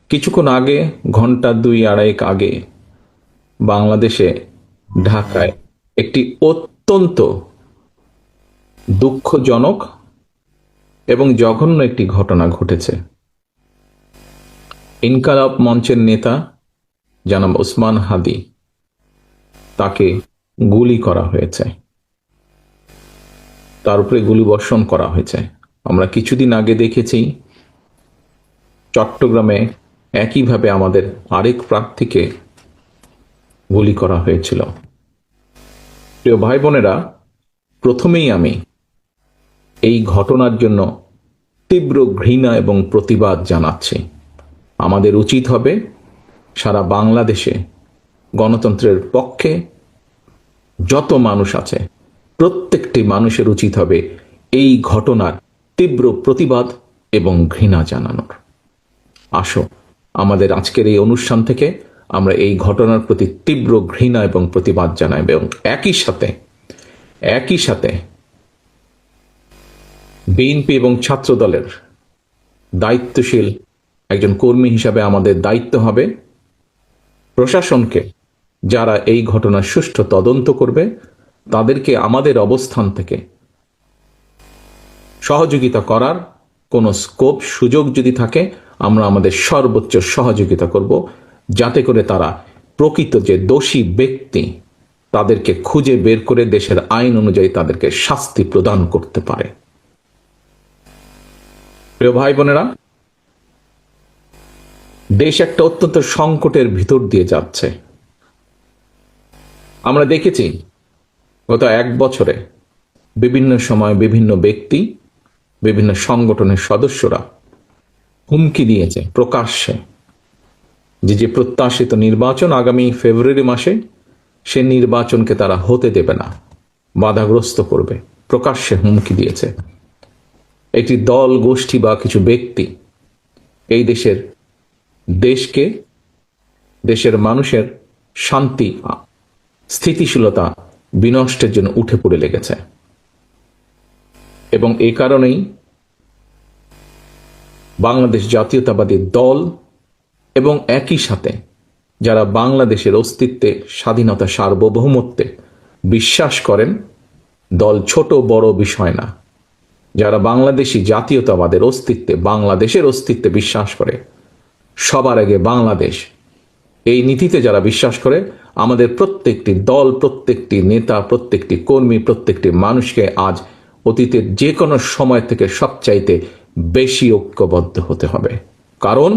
কিছুক্ষণ আগে, ঘন্টা দুই আড়াইক আগে, বাংলাদেশে ঢাকায় একটি অত্যন্ত দুঃখজনক এবং জঘন্য একটি ঘটনা ঘটেছে। ইনকালাব মঞ্চের নেতা জনাব ওসমান হাদি, তাকে গুলি করা হয়েছে, তার উপরে গুলিবর্ষণ করা হয়েছে। আমরা কিছুদিন আগে দেখেছি চট্টগ্রামে একইভাবে আমাদের আরেক প্রার্থীকে গুলি করা হয়েছিল। প্রিয় ভাই বোনেরা, প্রথমেই আমি এই ঘটনার জন্য তীব্র ঘৃণা এবং প্রতিবাদ জানাচ্ছি। আমাদের উচিত হবে সারা বাংলাদেশে গণতন্ত্রের পক্ষে যত মানুষ আছে প্রত্যেকটি মানুষের উচিত হবে এই ঘটনার তীব্র প্রতিবাদ এবং ঘৃণা জানানোর। আসো, আমাদের আজকের এই অনুষ্ঠান থেকে আমরা এই ঘটনার প্রতি তীব্র ঘৃণা এবং প্রতিবাদ জানাই এবং একই সাথে বিএনপি এবং ছাত্র দলের দায়িত্বশীল একজন কর্মী হিসাবে আমাদের দায়িত্ব হবে প্রশাসনকে, যারা এই ঘটনার সুষ্ঠু তদন্ত করবে, তাদেরকে আমাদের অবস্থান থেকে সহযোগিতা করার কোনো স্কোপ সুযোগ যদি থাকে, আমরা আমাদের সর্বোচ্চ সহযোগিতা করব, যাতে করে তারা প্রকৃত যে দোষী ব্যক্তি তাদেরকে খুঁজে বের করে দেশের আইন অনুযায়ী তাদেরকে শাস্তি প্রদান করতে পারে। প্রিয় ভাই বোনেরা, দেশ একটা অত্যন্ত সংকটের ভিতর দিয়ে যাচ্ছে। আমরা দেখেছি গত এক বছরে বিভিন্ন সময় বিভিন্ন ব্যক্তি, বিভিন্ন সংগঠনের সদস্যরা হুমকি দিয়েছে প্রকাশ্যে যে প্রত্যাশিত নির্বাচন আগামী ফেব্রুয়ারি মাসে, সে নির্বাচনকে তারা হতে দেবে না, বাধাগ্রস্ত করবে, প্রকাশ্যে হুমকি দিয়েছে। একটি দল, গোষ্ঠী বা কিছু ব্যক্তি এই দেশকে, দেশের মানুষের শান্তি, স্থিতিশীলতা বিনষ্টের জন্য উঠে পড়ে লেগেছে। এবং এই কারণেই বাংলাদেশ জাতীয়তাবাদী দল এবং একই সাথে যারা বাংলাদেশের অস্তিত্বে, স্বাধীনতা, সার্বভৌমত্বে বিশ্বাস করেন, দল ছোট বড় বিষয় না, যারা বাংলাদেশি জাতীয়তাবাদের অস্তিত্বে, বাংলাদেশের অস্তিত্বে বিশ্বাস করে, সবার আগে বাংলাদেশ, এই নীতিতে যারা বিশ্বাস করে, আমাদের প্রত্যেকটি দল, প্রত্যেকটি নেতা, প্রত্যেকটি কর্মী, প্রত্যেকটি মানুষকে আজ অতীতের যে কোনো সময় থেকে সবচাইতে বেশি ঐক্যবদ্ধ হতে হবে। কারণ